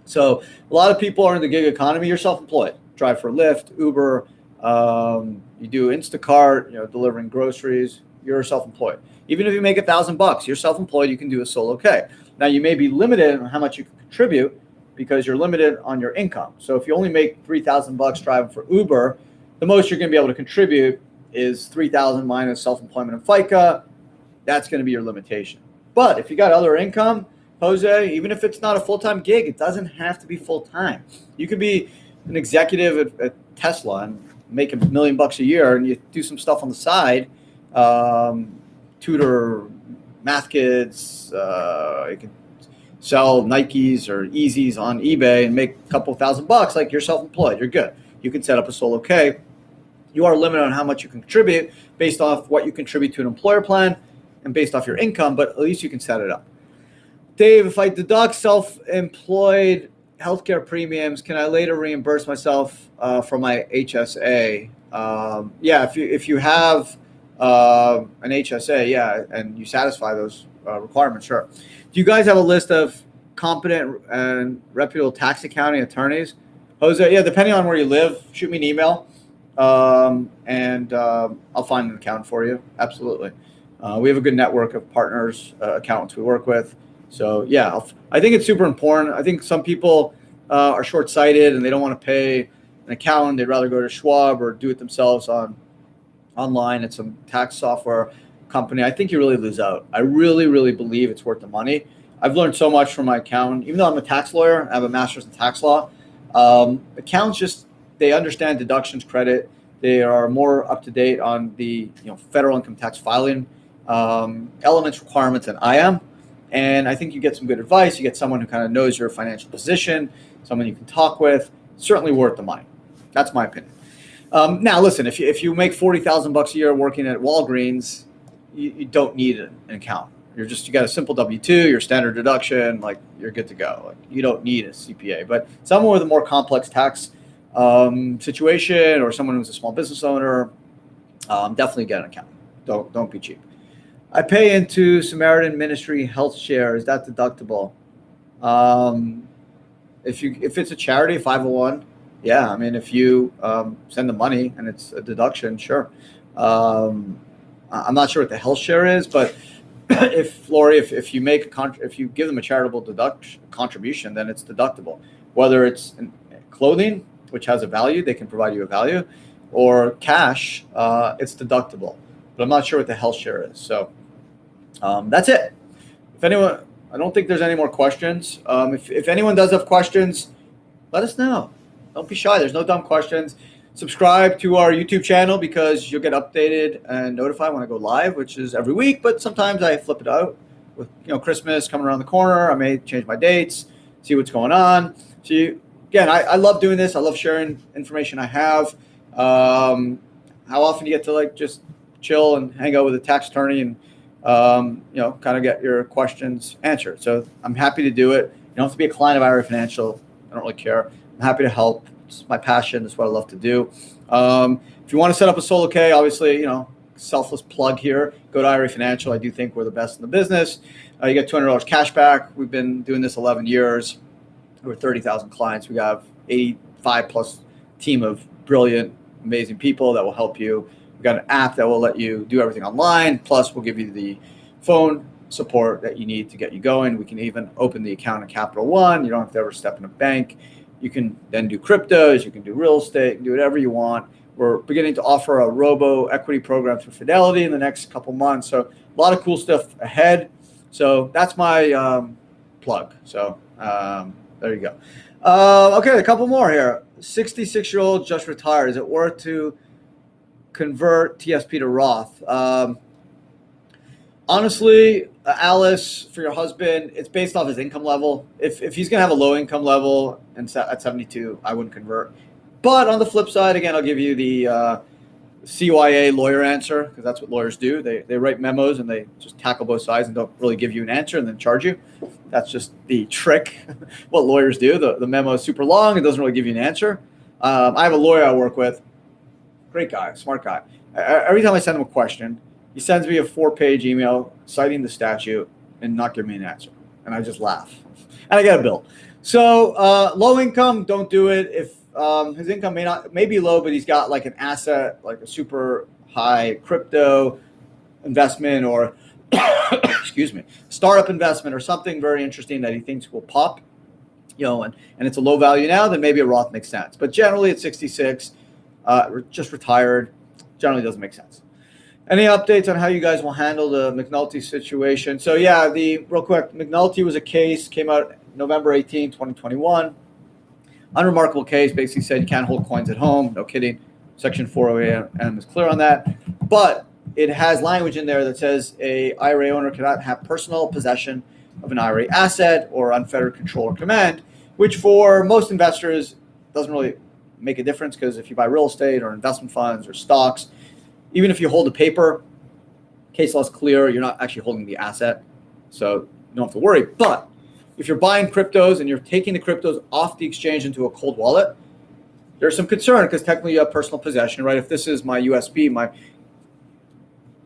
S1: So a lot of people are in the gig economy. You're self-employed. Drive for Lyft, Uber. You do Instacart, delivering groceries. You're self-employed. Even if you make $1,000, you're self-employed. You can do a solo K. Now you may be limited on how much you can contribute because you're limited on your income. So if you only make $3,000 driving for Uber, the most you're going to be able to contribute is $3,000 minus self-employment and FICA. That's going to be your limitation. But if you got other income, Jose, even if it's not a full-time gig, it doesn't have to be full-time. You could be an executive at Tesla and make $1 million a year, and you do some stuff on the side, tutor math kids. You can sell Nikes or Yeezys on eBay and make a couple $1,000. Like, you're self-employed, you're good. You can set up a solo K. You are limited on how much you can contribute based off what you contribute to an employer plan and based off your income, but at least you can set it up. Dave, if I deduct self-employed healthcare premiums, can I later reimburse myself for my HSA? Yeah, if you have an HSA, yeah, and you satisfy those requirements, sure. Do you guys have a list of competent and reputable tax accounting attorneys? Jose, yeah, depending on where you live, shoot me an email, and I'll find an accountant for you. Absolutely. We have a good network of partners, accountants we work with. So yeah, I think it's super important. I think some people are short-sighted and they don't want to pay an accountant. They'd rather go to Schwab or do it themselves online at some tax software company. I think you really lose out. I really, really believe it's worth the money. I've learned so much from my accountant. Even though I'm a tax lawyer, I have a master's in tax law. Accountants they understand deductions, credit. They are more up to date on the federal income tax filing elements, requirements than I am. And I think you get some good advice. You get someone who kind of knows your financial position, someone you can talk with. Certainly worth the money. That's my opinion. Now, listen, if you make $40,000 a year working at Walgreens, you don't need an accountant. You got a simple W-2, your standard deduction, like you're good to go. Like, you don't need a CPA. But someone with a more complex tax situation, or someone who's a small business owner, definitely get an accountant. Don't be cheap. I pay into Samaritan Ministry Health Share. Is that deductible? If it's a charity, 501, yeah. I mean, if you send the money and it's a deduction, sure. I'm not sure what the health share is, but if you give them a charitable contribution, then it's deductible. Whether it's in clothing, which has a value, they can provide you a value, or cash, it's deductible. But I'm not sure what the health share is. So that's it. I don't think there's any more questions. If anyone does have questions, let us know. Don't be shy. There's no dumb questions. Subscribe to our YouTube channel because you'll get updated and notified when I go live, which is every week. But sometimes I flip it out with Christmas coming around the corner. I may change my dates, see what's going on. So again, I love doing this. I love sharing information I have. How often do you get to just chill and hang out with a tax attorney and kind of get your questions answered? So I'm happy to do it. You don't have to be a client of IRA Financial. I don't really care. I'm happy to help. It's my passion. It's what I love to do. If you want to set up a solo K, obviously, selfless plug here. Go to IRA Financial. I do think we're the best in the business. You get $200 cash back. We've been doing this 11 years. Over 30,000 clients. We have 85 plus team of brilliant, amazing people that will help you. We've got an app that will let you do everything online. Plus, we'll give you the phone support that you need to get you going. We can even open the account at Capital One. You don't have to ever step in a bank. You can then do cryptos. You can do real estate. You can do whatever you want. We're beginning to offer a robo equity program through Fidelity in the next couple months. So a lot of cool stuff ahead. So that's my plug. So there you go. Okay, a couple more here. 66-year-old just retired. Is it worth to convert TSP to Roth? Honestly, Alice, for your husband, it's based off his income level. If he's going to have a low income level and at 72, I wouldn't convert. But on the flip side, again, I'll give you the CYA lawyer answer, because that's what lawyers do. They write memos and they just tackle both sides and don't really give you an answer and then charge you. That's just the trick, what lawyers do. The memo is super long. It doesn't really give you an answer. I have a lawyer I work with. Great guy, smart guy. Every time I send him a question, he sends me a 4-page maybe citing the statute and not giving me an answer. And I just laugh. And I get a bill. So low income, don't do it. If his income may be low, but he's got like an asset, like a super high crypto investment or excuse me, startup investment or something very interesting that he thinks will pop, and it's a low value now, then maybe a Roth makes sense. But generally at 66, just retired, generally doesn't make sense. Any updates on how you guys will handle the McNulty situation? So yeah, real quick, McNulty was a case, came out November 18, 2021. Unremarkable case, basically said you can't hold coins at home. No kidding. Section 408M is clear on that. But it has language in there that says a IRA owner cannot have personal possession of an IRA asset or unfettered control or command, which for most investors doesn't really make a difference, because if you buy real estate or investment funds or stocks, even if you hold a paper, case law is clear, you're not actually holding the asset, so you don't have to worry. But if you're buying cryptos and you're taking the cryptos off the exchange into a cold wallet, there's some concern, because technically you have personal possession, right? If this is my USB, my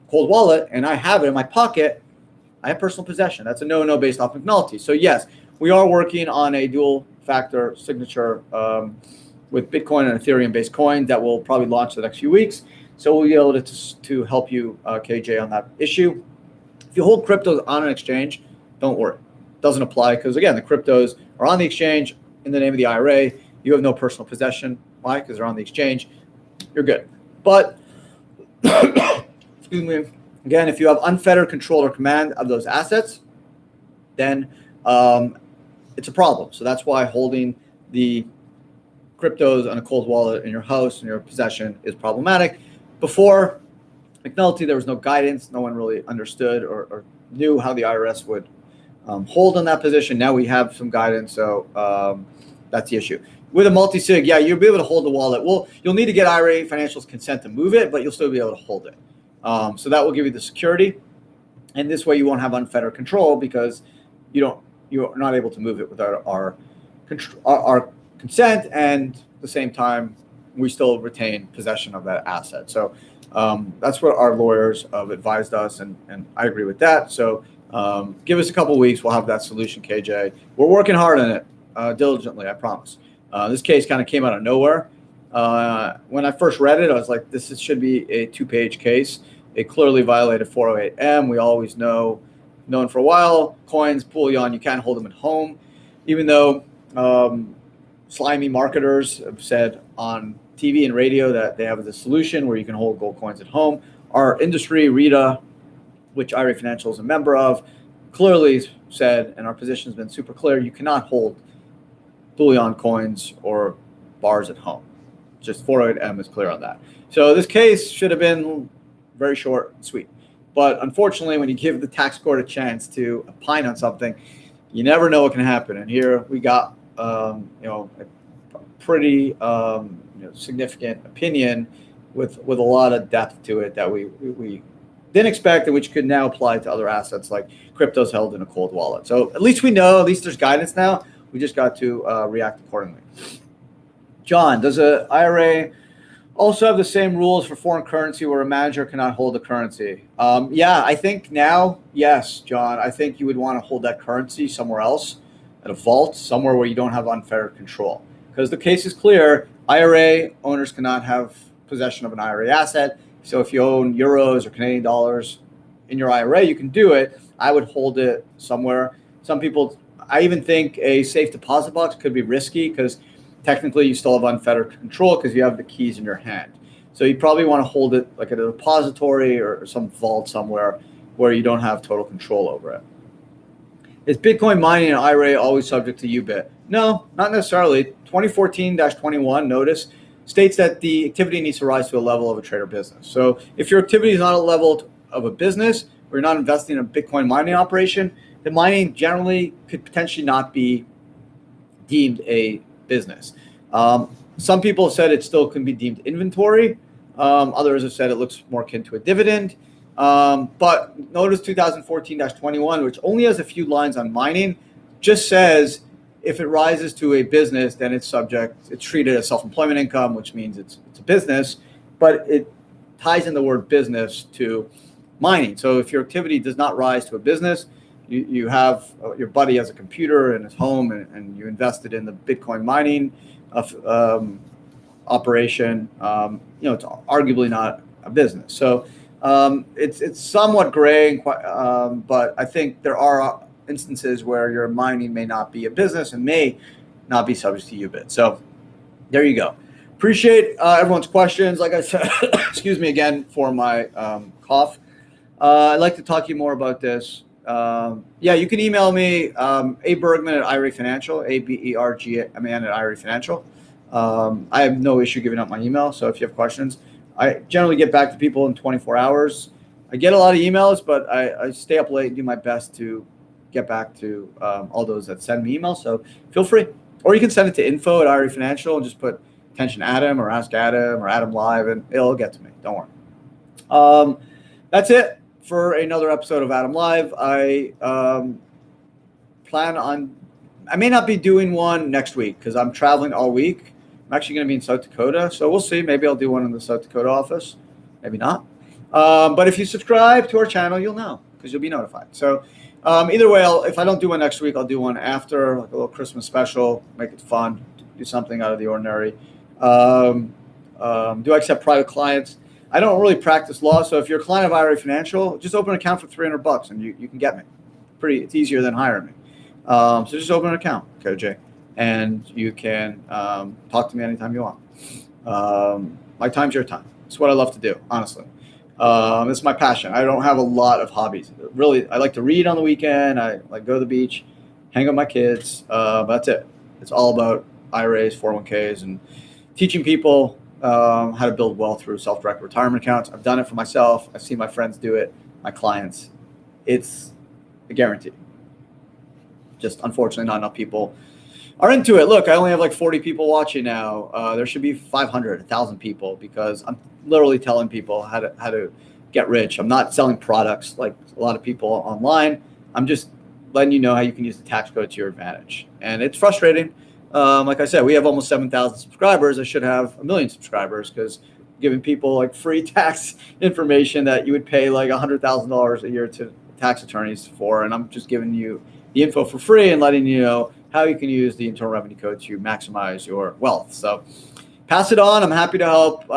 S1: cold wallet, and I have it in my pocket, I have personal possession. That's a no-no based off McNulty. So yes, we are working on a dual factor signature with Bitcoin and Ethereum-based coins that will probably launch the next few weeks. So we'll be able to help you, KJ, on that issue. If you hold cryptos on an exchange, don't worry. It doesn't apply, because, again, the cryptos are on the exchange in the name of the IRA. You have no personal possession. Why? Because they're on the exchange. You're good. But, excuse me, again, if you have unfettered control or command of those assets, then it's a problem. So that's why holding the cryptos on a cold wallet in your house, in your possession, is problematic. Before McNulty, there was no guidance. No one really understood or knew how the IRS would hold on that position. Now we have some guidance, so that's the issue. With a multi-sig, yeah, you'll be able to hold the wallet. Well, you'll need to get IRA Financial's consent to move it, but you'll still be able to hold it. So that will give you the security, and this way you won't have unfettered control, because you're not able to move it without our consent, and at the same time we still retain possession of that asset. So that's what our lawyers have advised us, and I agree with that. So give us a couple of weeks, we'll have that solution, KJ. We're working hard on it, diligently, I promise. This case kind of came out of nowhere. When I first read it, I was like, this should be a 2-page case. It clearly violated 408M. We always known for a while, coins, bullion, you can't hold them at home, even though slimy marketers have said on TV and radio that they have the solution where you can hold gold coins at home. Our industry, RITA, which IRA Financial is a member of, clearly said, and our position has been super clear, you cannot hold bullion coins or bars at home. Just 408M is clear on that. So this case should have been very short and sweet. But unfortunately, when you give the tax court a chance to opine on something, you never know what can happen. And here we got a pretty significant opinion with a lot of depth to it that we didn't expect, and which could now apply to other assets like cryptos held in a cold wallet. So at least we know, at least there's guidance now. We just got to react accordingly. John, does an IRA also have the same rules for foreign currency where a manager cannot hold the currency? Yeah, I think now, yes, John. I think you would want to hold that currency somewhere else, at a vault, somewhere where you don't have unfettered control. Because the case is clear, IRA owners cannot have possession of an IRA asset. So if you own euros or Canadian dollars in your IRA, you can do it. I would hold it somewhere. Some people, I even think a safe deposit box could be risky, because technically you still have unfettered control because you have the keys in your hand. So you probably want to hold it like at a depository or some vault somewhere where you don't have total control over it. Is Bitcoin mining and IRA always subject to UBIT? No, not necessarily. 2014-21 notice states that the activity needs to rise to a level of a trader business. So if your activity is not a level of a business, or you're not investing in a Bitcoin mining operation, then mining generally could potentially not be deemed a business. Some people have said it still can be deemed inventory. Others have said it looks more akin to a dividend. But notice 2014-21, which only has a few lines on mining, just says if it rises to a business, then it's treated as self-employment income, which means it's a business, but it ties in the word business to mining. So if your activity does not rise to a business, you have your buddy has a computer in his home and you invested in the Bitcoin mining operation, it's arguably not a business. So it's somewhat gray, but I think there are instances where your mining may not be a business and may not be subject to UBIT. So there you go. Appreciate everyone's questions. Like I said, excuse me again for my cough. I'd like to talk to you more about this. Yeah, you can email me, A Bergman at IRA Financial, ABERGMAN at IRA Financial. I have no issue giving up my email. So if you have questions, I generally get back to people in 24 hours. I get a lot of emails, but I stay up late and do my best to get back to all those that send me emails. So feel free. Or you can send it to info at IRA Financial and just put attention Adam or ask Adam or Adam Live, and it'll get to me. Don't worry. That's it for another episode of Adam Live. I may not be doing one next week because I'm traveling all week. I'm actually going to be in South Dakota, so we'll see. Maybe I'll do one in the South Dakota office. Maybe not. But if you subscribe to our channel, you'll know because you'll be notified. So either way, if I don't do one next week, I'll do one after, like a little Christmas special, make it fun, do something out of the ordinary. Do I accept private clients? I don't really practice law, so if you're a client of IRA Financial, just open an account for $300 and you can get me. It's easier than hiring me. So just open an account, KJ, and you can talk to me anytime you want. My time's your time. It's what I love to do, honestly. It's my passion. I don't have a lot of hobbies. Really, I like to read on the weekend. I like go to the beach, hang with my kids. But that's it. It's all about IRAs, 401ks, and teaching people how to build wealth through self-directed retirement accounts. I've done it for myself. I've seen my friends do it, my clients. It's a guarantee. Just unfortunately, not enough people are into it. Look, I only have like 40 people watching now. There should be 500, 1,000 people because I'm literally telling people how to get rich. I'm not selling products like a lot of people online. I'm just letting you know how you can use the tax code to your advantage. And it's frustrating. Like I said, we have almost 7,000 subscribers. I should have 1 million subscribers because giving people like free tax information that you would pay like $100,000 a year to tax attorneys for. And I'm just giving you the info for free and letting you know how you can use the Internal Revenue Code to maximize your wealth. So pass it on. I'm happy to help.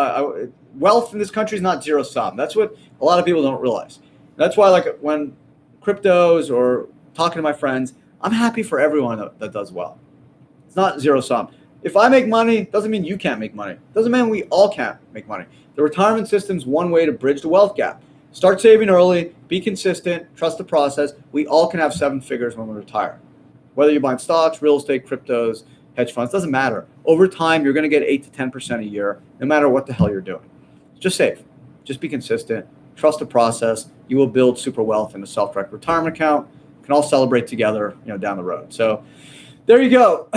S1: Wealth in this country is not zero sum. That's what a lot of people don't realize. That's why, like when cryptos or talking to my friends, I'm happy for everyone that does well. It's not zero sum. If I make money, doesn't mean you can't make money. Doesn't mean we all can't make money. The retirement system's one way to bridge the wealth gap. Start saving early, be consistent, trust the process. We all can have 7 figures when we retire. Whether you're buying stocks, real estate, cryptos, hedge funds, doesn't matter. Over time, you're going to get 8 to 10% a year, no matter what the hell you're doing. Just save. Just be consistent. Trust the process. You will build super wealth in a self-directed retirement account. We can all celebrate together, down the road. So there you go.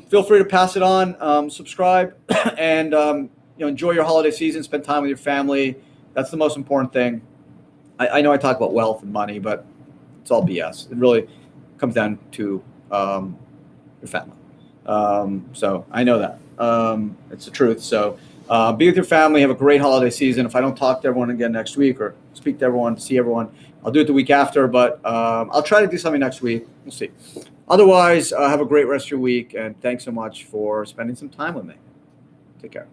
S1: Feel free to pass it on, subscribe, and enjoy your holiday season. Spend time with your family. That's the most important thing. I know I talk about wealth and money, but it's all BS. It really comes down to your family. So I know that. It's the truth. So be with your family. Have a great holiday season. If I don't talk to everyone again next week or speak to everyone, see everyone, I'll do it the week after. But I'll try to do something next week. We'll see. Otherwise, have a great rest of your week. And thanks so much for spending some time with me. Take care.